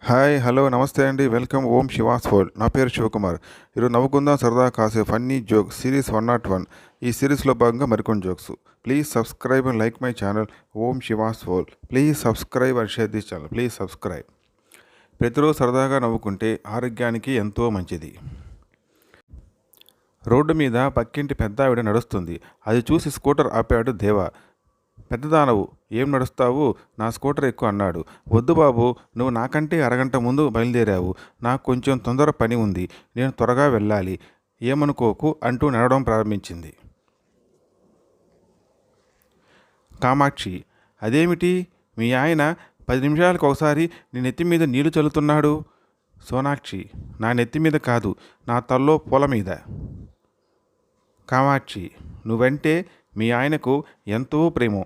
Hi hello నమస్తే అండి welcome ఓం Shiva's world. నా పేరు శివకుమార్. ఈరోజు నవ్వుకుందాం సరదా కాసే ఫన్నీ జోక్ సిరీస్ 101. ఈ సిరీస్లో భాగంగా మరికొన్ని jokes. Please subscribe and like my channel Om Shiva's world. Please subscribe and share this channel. Please subscribe. ప్రతిరోజు సరదాగా నవ్వుకుంటే ఆరోగ్యానికి ఎంతో మంచిది. రోడ్డు మీద పక్కింటి పెద్ద ఆవిడ నడుస్తుంది. అది చూసి స్కూటర్ ఆపాడు దేవా. పెద్దదానవు, ఏం నడుస్తావు, నా స్కూటర్ ఎక్కు అన్నాడు. వద్దు బాబు, నువ్వు నాకంటే అరగంట ముందు బయలుదేరావు. నాకు కొంచెం తొందర పని ఉంది, నేను త్వరగా వెళ్ళాలి, ఏమనుకోకు అంటూ నడవడం ప్రారంభించింది. కామాక్షి, అదేమిటి, మీ ఆయన 10 నిమిషాలకు ఒకసారి నీ నెత్తి మీద నీళ్లు చల్లుతున్నాడు. సోనాక్షి, నా నెత్తి మీద కాదు, నా తల్లో పూల మీద. కామాక్షి, నువ్వంటే మీ ఆయనకు ఎంతో ప్రేమ.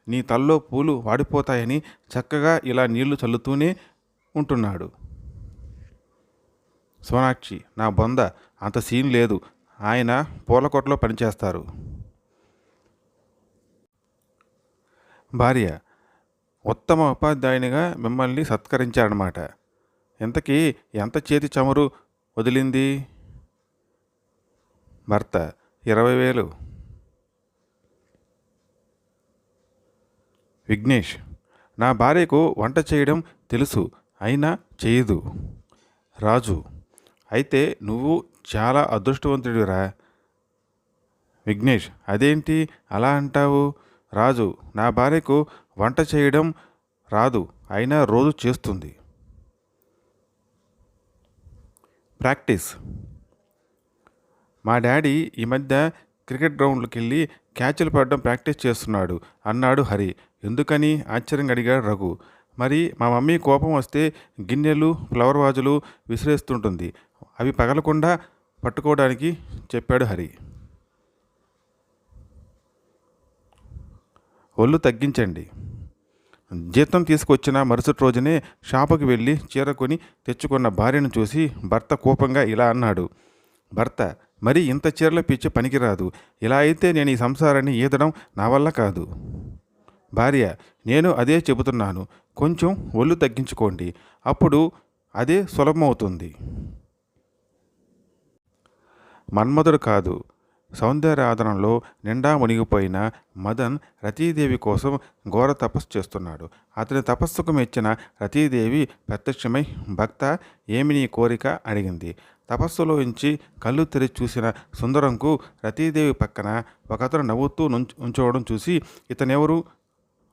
నీ తల్లో పూలు వాడిపోతాయని చక్కగా ఇలా నీళ్లు చల్లుతూనే ఉంటున్నాడు. సోనాక్షి, నా బొంద, అంత సీన్ లేదు, ఆయన పూలకొట్లో పనిచేస్తారు. భార్య, ఉత్తమ ఉపాధ్యాయునిగా మిమ్మల్ని సత్కరించాడనమాట. ఇంతకీ ఎంత చేతి చమురు వదిలింది? భర్త, 20,000. విఘ్నేష్, నా భార్యకు వంట చేయడం తెలుసు, అయినా చేయదు. రాజు, అయితే నువ్వు చాలా అదృష్టవంతుడిరా. విఘ్నేష్, అదేంటి అలా అంటావు? రాజు, నా భార్యకు వంట చేయడం రాదు, అయినా రోజు చేస్తుంది. ప్రాక్టీస్. మా డాడీ ఈ మధ్య క్రికెట్ గ్రౌండ్కి వెళ్ళి క్యాచ్లు పడడం ప్రాక్టీస్ చేస్తున్నాడు అన్నాడు హరి. ఎందుకని ఆశ్చర్యంగా అడిగాడు రఘు. మరి మా మమ్మీ కోపం వస్తే గిన్నెలు, ఫ్లవర్ వాజులు విసిరేస్తుంటుంది, అవి పగలకుండా పట్టుకోవడానికి చెప్పాడు హరి. ఒళ్ళు తగ్గించండి. జీతం తీసుకొచ్చిన మరుసటి రోజునే షాపుకి వెళ్ళి చీర కొని తెచ్చుకున్న భార్యను చూసి భర్త కోపంగా ఇలా అన్నాడు. భర్త, మరి ఇంత చీరల పిచ్చి పనికిరాదు, ఇలా అయితే నేను ఈ సంసారాన్ని ఈదడం నా వల్ల కాదు. భార్య, నేను అదే చెబుతున్నాను, కొంచెం ఒళ్ళు తగ్గించుకోండి, అప్పుడు అదే సులభమవుతుంది. మన్మధుడు కాదు, సౌందర్యాదనంలో నిండా మునిగిపోయిన మదన్ రతీదేవి కోసం ఘోర తపస్సు చేస్తున్నాడు. అతని తపస్సుకు మెచ్చిన రతీదేవి ప్రత్యక్షమై, భక్త, ఏమి నీ కోరిక అడిగింది. తపస్సులోంచి కళ్ళు తెరిచి చూసిన సుందరంకు రతీదేవి పక్కన ఒకతను నవ్వుతూ ఉంచోవడం చూసి, ఇతనెవరు,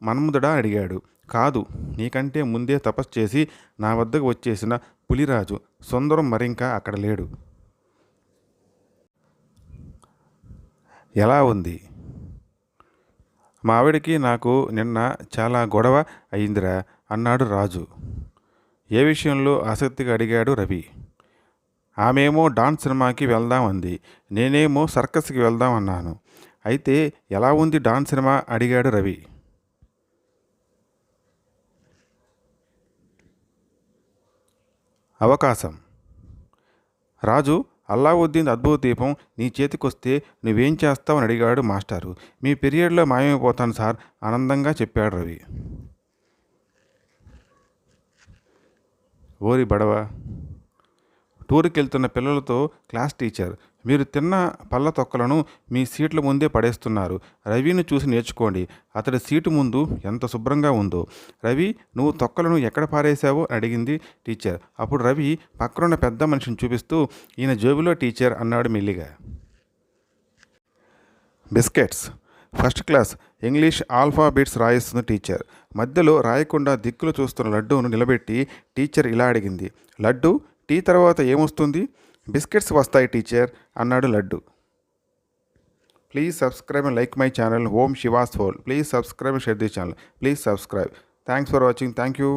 మన్మధుడా అడిగాడు. కాదు, నీకంటే ముందే తపస్సు చేసి నా వద్దకు వచ్చేసిన పులిరాజు. సుందరం మరింకా అక్కడ లేడు. ఎలా ఉంది? మా ఆవిడికి నాకు నిన్న చాలా గొడవ అయిందిరా అన్నాడు రాజు. ఏ విషయంలో ఆసక్తిగా అడిగాడు రవి. ఆమెమో డాన్స్ సినిమాకి వెళ్దాం అంది, నేనేమో సర్కస్కి వెళ్దాం అన్నాను. అయితే ఎలా ఉంది డాన్స్ సినిమా అడిగాడు రవి. అవకాశం. రాజు, అల్లావుద్దీన్ అద్భుత దీపం నీ చేతికొస్తే నువ్వేం చేస్తావని అడిగాడు మాస్టారు. మీ పీరియడ్లో మాయమైపోతాను సార్ ఆనందంగా చెప్పాడు రవి. ఓరి బడవ. టూర్కి వెళ్తున్న పిల్లలతో క్లాస్ టీచర్, మీరు తిన్న పళ్ళ తొక్కలను మీ సీట్ల ముందే పడేస్తున్నారు. రవిని చూసి నేర్చుకోండి, అతడి సీటు ముందు ఎంత శుభ్రంగా ఉందో. రవి, నువ్వు తొక్కలను ఎక్కడ పారేశావో అడిగింది టీచర్. అప్పుడు రవి పక్కనున్న పెద్ద మనిషిని చూపిస్తూ, ఈయన జేబులో టీచర్ అన్నాడు మెల్లిగా. Biscuits. First class English alphabets రాయిస్తుంది టీచర్. మధ్యలో రాయకుండా దిక్కులు చూస్తున్న లడ్డూను నిలబెట్టి టీచర్ ఇలా అడిగింది. లడ్డు, టీ తర్వాత ఏమొస్తుంది? బిస్కెట్స్ వస్తాయి టీచర్ అన్నాడు laddu. Please subscribe and like my channel Om Shiva's world. Please subscribe and share this channel. Please subscribe. Thanks for watching. Thank you.